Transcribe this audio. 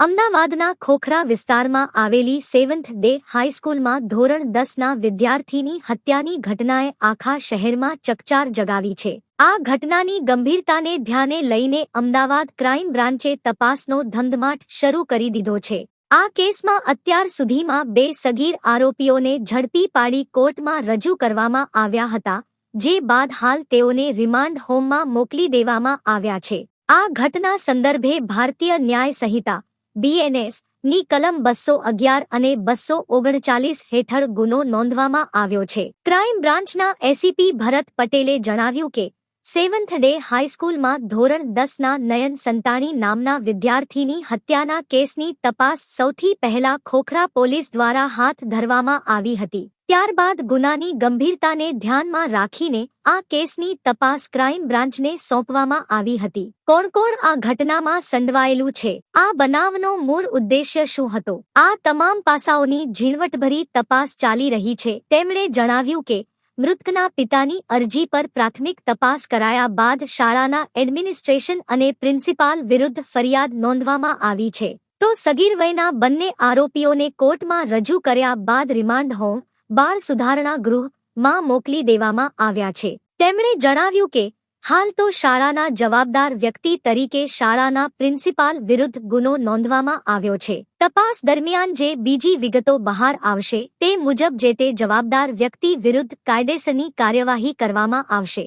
અમદાવાદના ખોખરા વિસ્તારમાં આવેલી સેવન્થ ડે હાઈસ્કૂલમાં ધોરણ 10ના વિદ્યાર્થીની હત્યાની ઘટનાએ આખા શહેરમાં ચકચાર જગાવી છે. આ ઘટનાની ગંભીરતાને ધ્યાને લઈને અમદાવાદ ક્રાઇમ બ્રાન્ચે તપાસનો ધમધમાટ શરૂ કરી દીધો છે. આ કેસમાં અત્યાર સુધીમાં 2 સગીર આરોપીઓને ઝડપી પાડી કોર્ટમાં રજૂ કરવામાં આવ્યા હતા, જે બાદ હાલ તેઓને રિમાન્ડ હોમમાં મોકલી દેવામાં આવ્યા છે. આ ઘટના સંદર્ભે ભારતીય ન્યાય સંહિતા BNS ની કલમ 211 અને 239 હેઠળ ગુનો નોંધવામાં આવ્યો છે. ક્રાઇમ બ્રાન્ચના એસીપી ભરત પટેલે જણાવ્યું કે સેવન્થ ડે હાઈસ્કૂલમાં ધોરણ 10ના નયન સંતાણી નામના વિદ્યાર્થીની હત્યાના કેસની તપાસ સૌથી પહેલા ખોખરા પોલીસ દ્વારા હાથ ધરવામાં આવી હતી. ત્યારબાદ ગુનાની ગંભીરતાને ધ્યાનમાં રાખીને આ કેસની તપાસ ક્રાઇમ બ્રાન્ચને સોંપવામાં આવી હતી. કોણ આ ઘટનામાં સંડવાયેલું છે? આ બનાવનો મૂળ ઉદ્દેશ્ય શું હતો? આ તમામ પાસાઓની ઝીણવટભરી તપાસ ચાલી રહી છે. તેમણે જણાવ્યું કે મૃતકના પિતાની અરજી પર પ્રાથમિક તપાસ કરાયા બાદ શાળાના એડમિનિસ્ટ્રેશન અને પ્રિન્સિપાલ વિરુદ્ધ ફરિયાદ નોંધવામાં આવી છે. તો સગીર વયના બંને આરોપીઓને કોર્ટમાં રજૂ કર્યા બાદ રિમાન્ડ હોમ, બાળ સુધારણા ગૃહમાં મોકલી દેવામાં આવ્યા છે. તેમણે જણાવ્યું કે હાલ તો શાળાના જવાબદાર વ્યક્તિ તરીકે શાળાના પ્રિન્સિપાલ વિરુદ્ધ ગુનો નોંધવામાં આવ્યો છે. તપાસ દરમિયાન જે બીજી વિગતો બહાર આવશે તે મુજબ જે તે જવાબદાર વ્યક્તિ વિરુદ્ધ કાયદેસરની કાર્યવાહી કરવામાં આવશે.